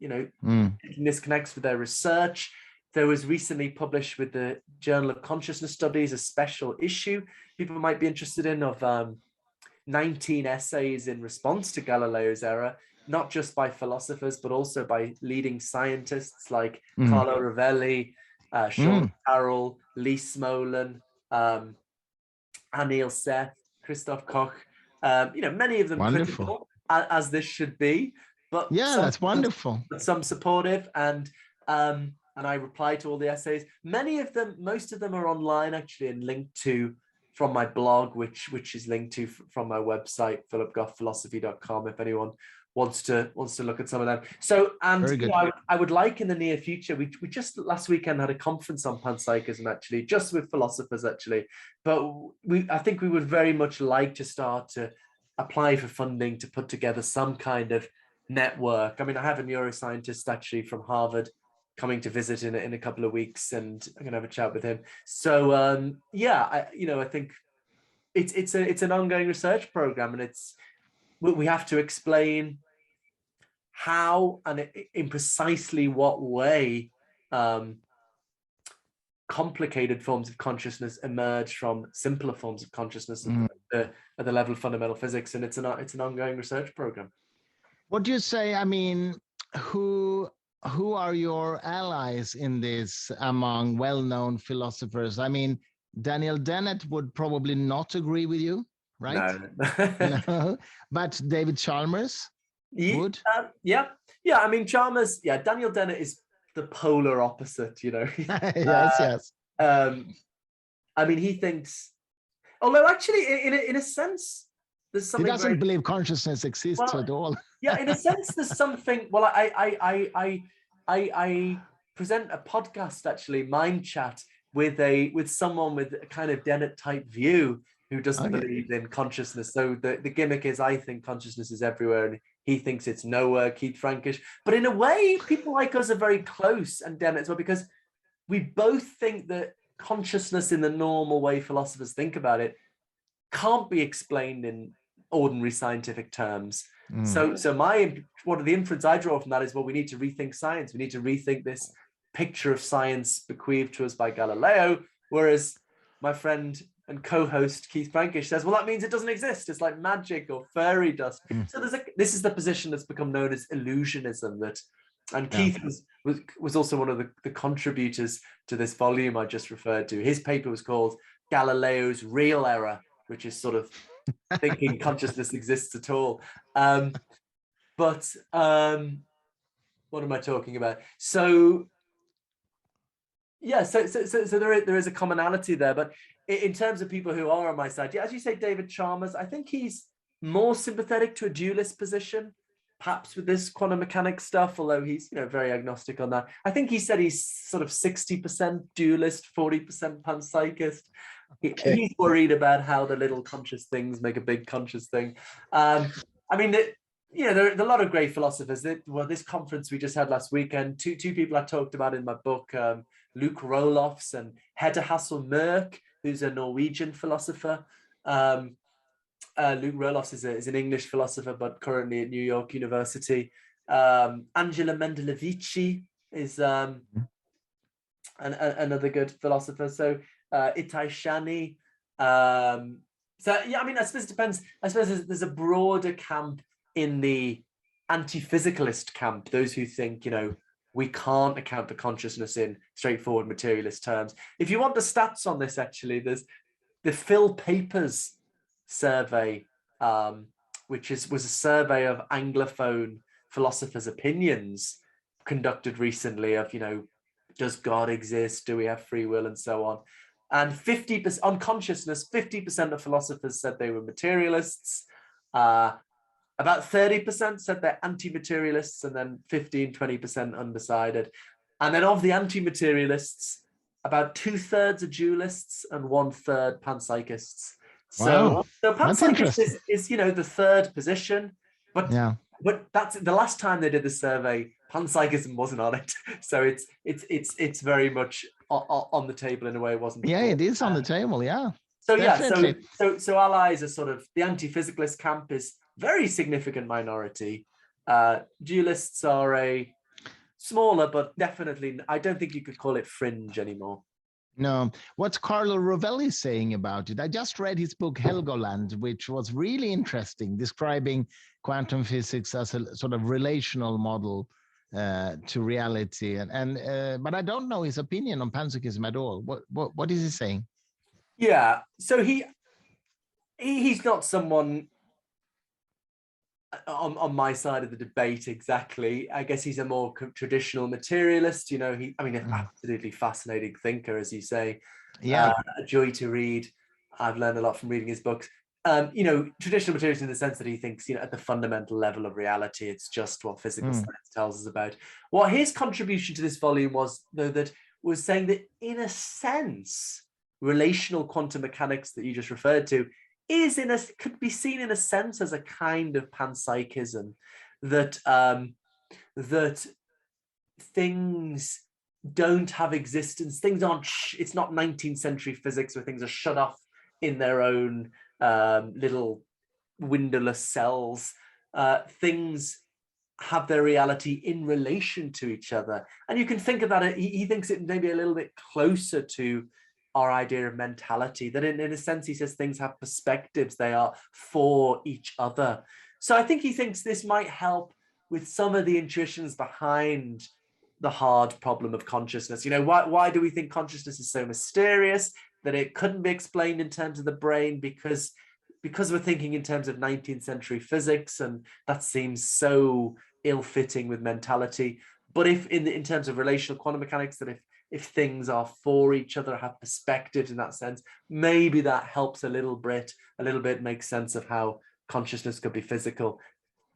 this connects with their research. There was recently published with the Journal of Consciousness Studies a special issue people might be interested in of 19 essays in response to Galileo's Error, not just by philosophers, but also by leading scientists like Carlo Rovelli, Sean Carroll, Lee Smolin, Anil Seth, Christoph Koch, many of them wonderful. Critical, as this should be, but that's wonderful. But some supportive, and I reply to all the essays. Most of them are online actually, and linked to from my blog, which is linked to from my website, philipgoffphilosophy.com, if anyone wants to look at some of them. So, and I would like in the near future, we just last weekend had a conference on panpsychism, actually, just with philosophers, actually. But I think we would very much like to start to apply for funding to put together some kind of network. I mean, I have a neuroscientist actually from Harvard coming to visit in a couple of weeks, and I'm gonna have a chat with him. So I think it's an ongoing research program, and we have to explain how and in precisely what way complicated forms of consciousness emerge from simpler forms of consciousness at the level of fundamental physics, and it's an ongoing research program. What do you say? I mean, who are your allies in this among well-known philosophers? I mean, Daniel Dennett would probably not agree with you, right? No. But David Chalmers would? Yeah. I mean, Chalmers, Daniel Dennett is the polar opposite, Yes. I mean, he thinks, although actually in a sense, there's something. He doesn't believe consciousness exists at all. Yeah, in a sense, there's something. Well, I present a podcast, actually, Mind Chat, with someone with a kind of Dennett type view who doesn't believe in consciousness. So the gimmick is, I think consciousness is everywhere, and he thinks it's nowhere, Keith Frankish. But in a way, people like us are very close, and Dennett as well, because we both think that consciousness in the normal way philosophers think about it can't be explained in ordinary scientific terms. So one of the inference I draw from that is, well, we need to rethink science. We need to rethink this picture of science bequeathed to us by Galileo, whereas my friend and co-host Keith Frankish says, well, that means it doesn't exist. It's like magic or fairy dust. So this is the position that's become known as illusionism. Keith was also one of the contributors to this volume I just referred to. His paper was called Galileo's Real Error, which is sort of thinking consciousness exists at all. What am I talking about? So there is a commonality there, but in terms of people who are on my side, as you say, David Chalmers, I think he's more sympathetic to a dualist position, perhaps with this quantum mechanics stuff, although he's very agnostic on that. I think he said he's sort of 60% dualist, 40% panpsychist. He's worried about how the little conscious things make a big conscious thing. I mean, there are a lot of great philosophers. This conference we just had last weekend, two people I talked about in my book, Luke Roelofs and Hedda Hassel-Mørch, who's a Norwegian philosopher. Luke Roelofs is an English philosopher, but currently at New York University. Angela Mendelevici is another good philosopher. So Itai Shani. So yeah, I mean, I suppose it depends. I suppose there's a broader camp in the anti-physicalist camp, those who think, we can't account for consciousness in straightforward materialist terms. If you want the stats on this, actually, there's the Phil Papers survey, which was a survey of Anglophone philosophers' opinions conducted recently of, does God exist? Do we have free will? And so on. And 50% on consciousness, 50% of philosophers said they were materialists. About 30% said they're anti-materialists, and then 15-20% undecided. And then of the anti-materialists, about 2/3 are dualists and 1/3 panpsychists. Wow. So panpsychist is the third position, but that's the last time they did the survey, panpsychism wasn't on it. So it's very much on the table in a way it wasn't. Yeah, it is on the table. Yeah. So definitely. so allies are sort of the anti-physicalist camp is very significant minority. Dualists are a smaller, but definitely, I don't think you could call it fringe anymore. No. What's Carlo Rovelli saying about it? I just read his book Helgoland, which was really interesting, describing quantum physics as a sort of relational model to reality. But I don't know his opinion on panpsychism at all. What is he saying? Yeah, so he's not someone on my side of the debate exactly. I guess he's a more traditional materialist. Absolutely fascinating thinker, as you say. Yeah, a joy to read. I've learned a lot from reading his books. Traditional materialist in the sense that he thinks, at the fundamental level of reality, it's just what physical science tells us about. What his contribution to this volume was, though, that was saying that in a sense, relational quantum mechanics that you just referred to could be seen in a sense as a kind of panpsychism, that that things don't have existence. Things aren't. It's not 19th century physics where things are shut off in their own little windowless cells. Things have their reality in relation to each other, and you can think of that. He thinks it maybe a little bit closer to our idea of mentality, that in a sense he says things have perspectives, they are for each other. So I think he thinks this might help with some of the intuitions behind the hard problem of consciousness. Why do we think consciousness is so mysterious, that it couldn't be explained in terms of the brain? Because we're thinking in terms of 19th century physics, and that seems so ill-fitting with mentality. But if in terms of relational quantum mechanics, that if things are for each other, have perspectives in that sense, maybe that helps a little bit make sense of how consciousness could be physical.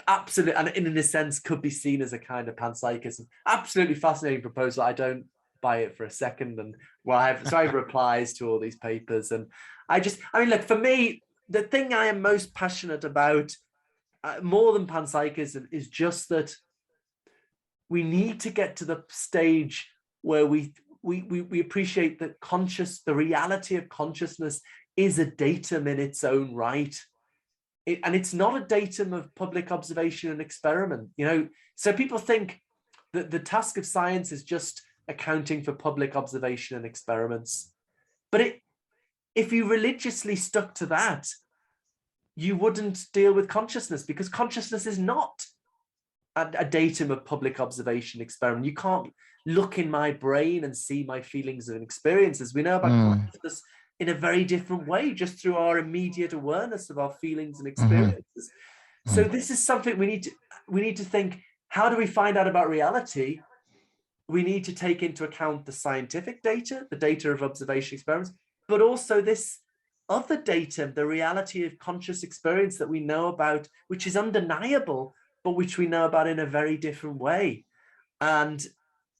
Absolutely, and in a sense could be seen as a kind of panpsychism. Absolutely fascinating proposal. I don't buy it for a second. And I have replies to all these papers. And look, for me, the thing I am most passionate about, more than panpsychism, is just that we need to get to the stage where we appreciate that the reality of consciousness is a datum in its own right. And it's not a datum of public observation and experiment. So people think that the task of science is just accounting for public observation and experiments. But if you religiously stuck to that, you wouldn't deal with consciousness, because consciousness is not a datum of public observation experiment. You can't look in my brain and see my feelings and experiences. We know about consciousness in a very different way, just through our immediate awareness of our feelings and experiences. So this is something we need to think, how do we find out about reality? We need to take into account the scientific data, the data of observation experiments, but also this other data, the reality of conscious experience that we know about, which is undeniable, but which we know about in a very different way. And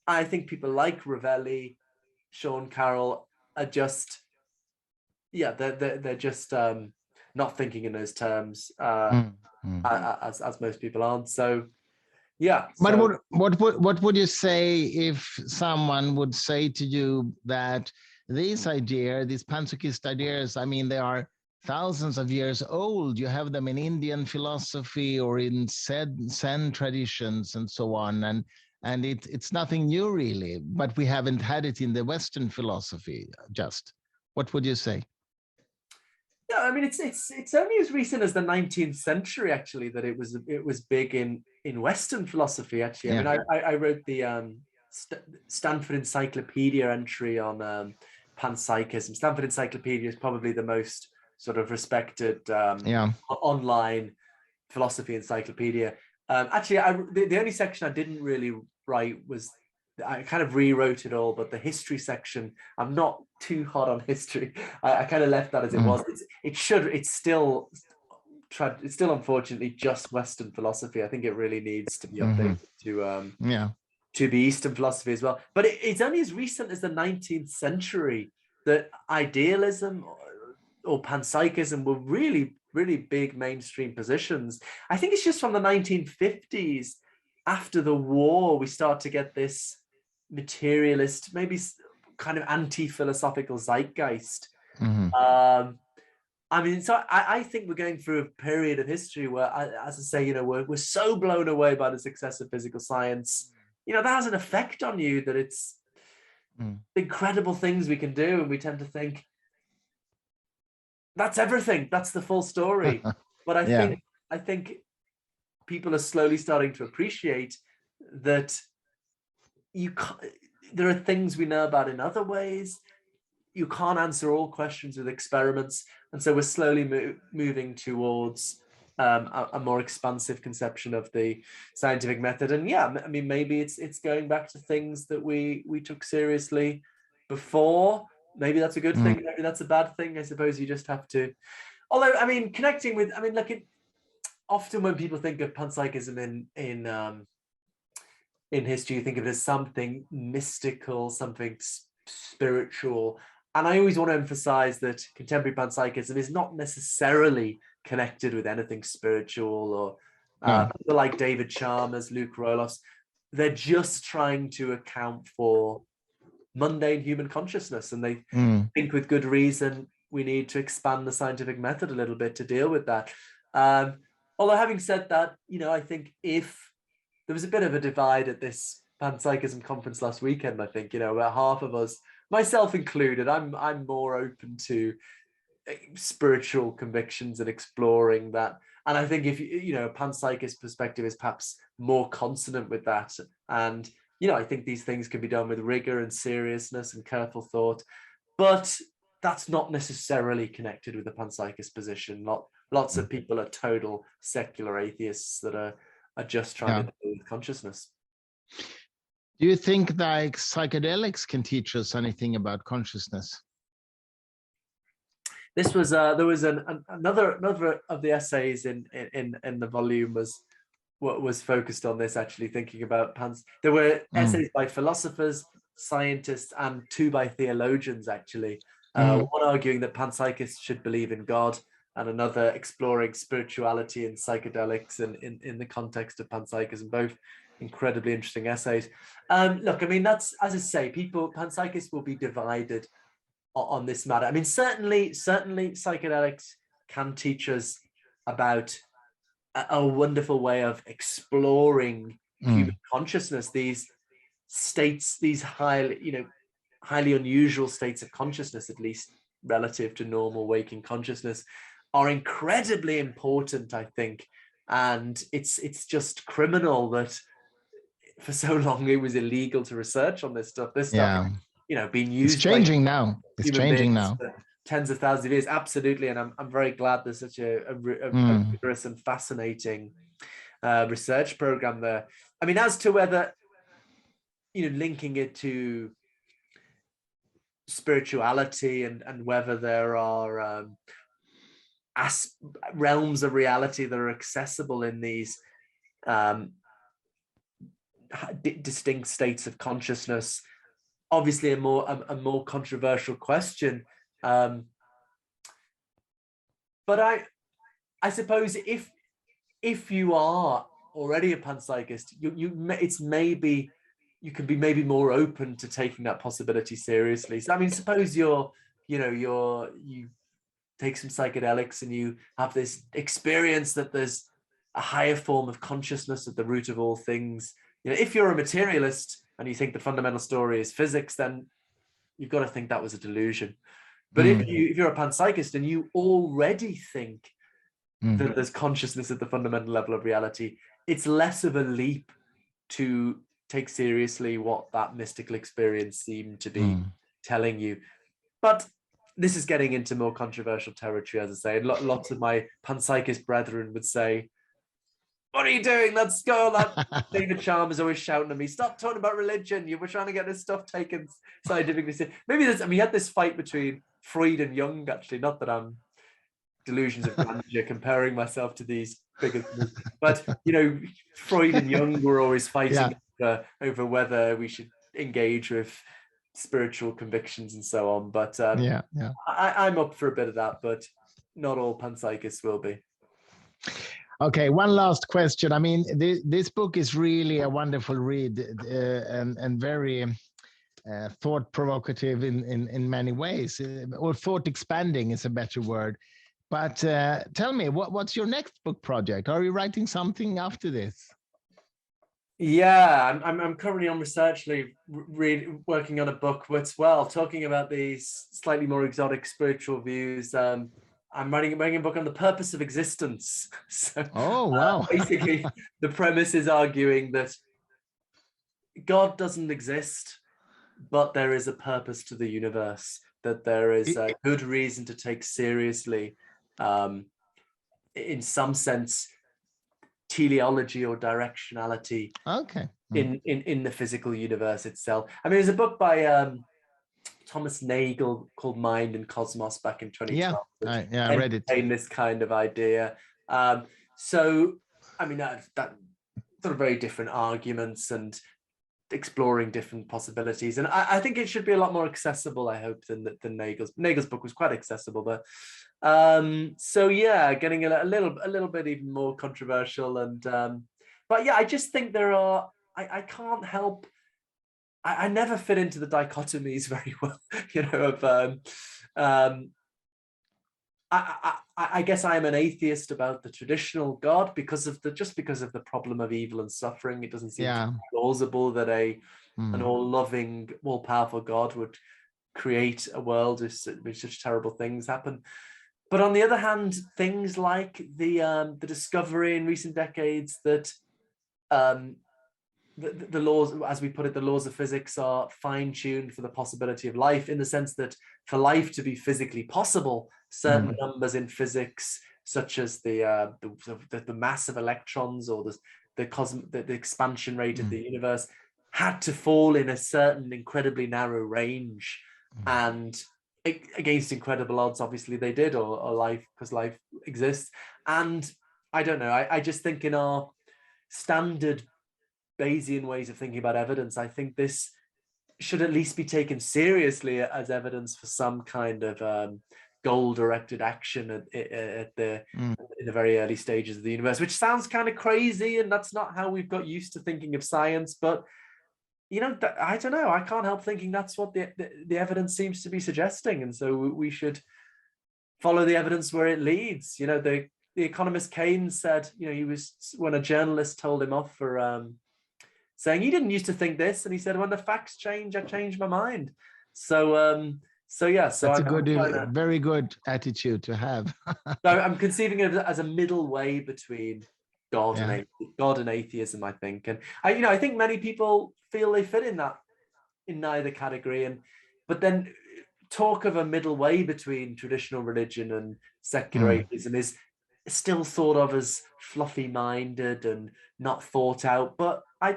I think people like Rovelli, Sean Carroll are just, they're just not thinking in those terms, as most people aren't. So, yeah. But what would you say if someone would say to you that these panpsychist ideas, they are thousands of years old. You have them in Indian philosophy or in Zen traditions and so on. and it's nothing new really, but we haven't had it in the Western philosophy. Just what would you say? Yeah, I mean, it's only as recent as the 19th century actually that it was big in Western philosophy. Actually, I mean, I wrote the Stanford Encyclopedia entry on panpsychism. Stanford Encyclopedia is probably the most sort of respected online philosophy encyclopedia. Actually, the only section I didn't really write was, I kind of rewrote it all, but the history section, I'm not too hot on history. I kind of left that as it was. It's still unfortunately just Western philosophy. I think it really needs to be updated to be Eastern philosophy as well. But it's only as recent as the 19th century that idealism or panpsychism were really, really big mainstream positions. I think it's just from the 1950s, after the war, we start to get this materialist, maybe kind of anti-philosophical zeitgeist. I mean, so I think we're going through a period of history where, as I say, you know, we're so blown away by the success of physical science. You know, that has an effect on you, that it's incredible things we can do, and we tend to think that's everything, that's the full story. But I think people are slowly starting to appreciate that there are things we know about in other ways. You can't answer all questions with experiments, and so we're slowly moving towards a more expansive conception of the scientific method. And yeah, I mean, maybe it's going back to things that we took seriously before. Maybe that's a good thing. Maybe that's a bad thing. I suppose you just have to. Although, I mean, connecting with, I mean, look, often when people think of panpsychism in history, you think of it as something mystical, something spiritual. And I always want to emphasize that contemporary panpsychism is not necessarily connected with anything spiritual, or people like David Chalmers, Luke Roelofs. They're just trying to account for mundane human consciousness, and they think with good reason we need to expand the scientific method a little bit to deal with that. Although, having said that, you know, I think if there was a bit of a divide at this panpsychism conference last weekend, I think, you know, about half of us, myself included, I'm more open to spiritual convictions and exploring that. And I think if you know, a panpsychist perspective is perhaps more consonant with that. And you know, I think these things can be done with rigor and seriousness and careful thought, but that's not necessarily connected with the panpsychist position. Lots of people are total secular atheists that are just trying to deal with consciousness. Do you think like psychedelics can teach us anything about consciousness? This was there was another of the essays in the volume was focused on this, actually thinking about there were essays by philosophers, scientists, and 2 by theologians, actually. One arguing that panpsychists should believe in God, and another exploring spirituality and psychedelics in the context of panpsychism. Both incredibly interesting essays. Look, I mean, that's, as I say, panpsychists will be divided on this matter. I mean, certainly psychedelics can teach us about a wonderful way of exploring human consciousness. These states, these highly unusual states of consciousness, at least relative to normal waking consciousness, are incredibly important, I think. And it's just criminal that for so long it was illegal to research on this stuff. This stuff, you know, being used. It's changing now. It's changing now. Tens of thousands of years, absolutely. And I'm very glad there's such a rigorous and fascinating research program there. I mean, as to whether, you know, linking it to spirituality and whether there are realms of reality that are accessible in these distinct states of consciousness, obviously a more controversial question. But I suppose if you are already a panpsychist, you can be maybe more open to taking that possibility seriously. So I mean, suppose you take some psychedelics and you have this experience that there's a higher form of consciousness at the root of all things. if you're a materialist and you think the fundamental story is physics, then you've got to think that was a delusion. But if you're a panpsychist and you already think that there's consciousness at the fundamental level of reality, it's less of a leap to take seriously what that mystical experience seemed to be telling you. But this is getting into more controversial territory, as I say. Lots of my panpsychist brethren would say, "What are you doing? Let's go." That David Chalmers always shouting at me, "Stop talking about religion. You were trying to get this stuff taken scientifically." Maybe we had this fight between Freud and Jung, actually. Not that I'm delusions of grandeur comparing myself to these figures, but Freud and Jung were always fighting over whether we should engage with spiritual convictions and so on. But I'm up for a bit of that, but not all panpsychists will be. Okay, one last question. I mean, this book is really a wonderful read and very thought provocative in many ways, or thought expanding is a better word. But tell me, what's your next book project? Are you writing something after this? Yeah, I'm currently on research leave, working on a book that's talking about these slightly more exotic spiritual views. I'm writing a book on the purpose of existence. So, wow! Basically, the premise is arguing that God doesn't exist, but there is a purpose to the universe. That there is a good reason to take seriously, in some sense, teleology or directionality. Okay. In the physical universe itself. I mean, there's a book by Thomas Nagel called Mind and Cosmos back in 2012. I read it. This kind of idea. So, I mean, that sort of very different arguments and exploring different possibilities. And I think it should be a lot more accessible, I hope, than Nagel's book was quite accessible. But so yeah, getting a little bit even more controversial. And but yeah, I just think there are, I can't help, I never fit into the dichotomies very well, I guess I'm an atheist about the traditional God because of the problem of evil and suffering. It doesn't seem plausible that an all-loving, all-powerful God would create a world with such terrible things happen. But on the other hand, things like the discovery in recent decades that the laws, as we put it, the laws of physics are fine-tuned for the possibility of life, in the sense that for life to be physically possible, certain numbers in physics, such as the mass of electrons or the expansion rate of the universe, had to fall in a certain incredibly narrow range, and against incredible odds, obviously they did, or life, because life exists. And I don't know, I just think in our standard Bayesian ways of thinking about evidence, I think this should at least be taken seriously as evidence for some kind of goal-directed action in the very early stages of the universe, which sounds kind of crazy, and that's not how we've got used to thinking of science. But I don't know, I can't help thinking that's what the evidence seems to be suggesting, and so we should follow the evidence where it leads. The economist Keynes said, he was, when a journalist told him off for saying he didn't used to think this, and he said, when the facts change, I change my mind. So that's a very good attitude to have. So I'm conceiving it as a middle way between God and atheism, I think. And I think many people feel they fit in neither category. But then talk of a middle way between traditional religion and secular atheism is still thought of as fluffy-minded and not thought out. But I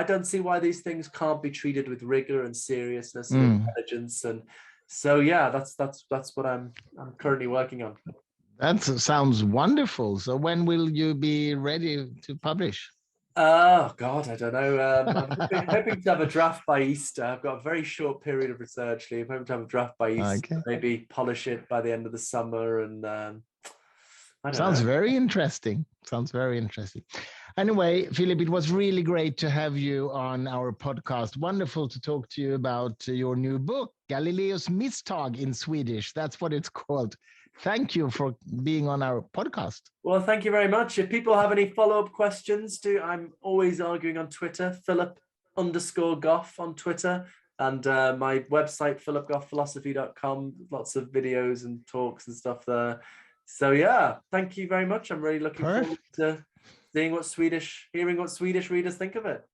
don't see why these things can't be treated with rigor and seriousness and intelligence. And so yeah, that's what I'm currently working on. That sounds wonderful. So when will you be ready to publish? Oh God, I don't know. I'm hoping to have a draft by Easter. I've got a very short period of research leave. I'm hoping to have a draft by Easter. Okay. Maybe polish it by the end of the summer. And Sounds very interesting. Anyway, Philip, it was really great to have you on our podcast. Wonderful to talk to you about your new book, Galileo's Misstag in Swedish. That's what it's called. thank you for being on our podcast. Well, thank you very much. If people have any follow-up questions, I'm always arguing on Twitter, Philip_Goff on Twitter, and my website, philipgoffphilosophy.com. Lots of videos and talks and stuff there. So yeah, thank you very much. I'm really looking forward to hearing what Swedish readers think of it.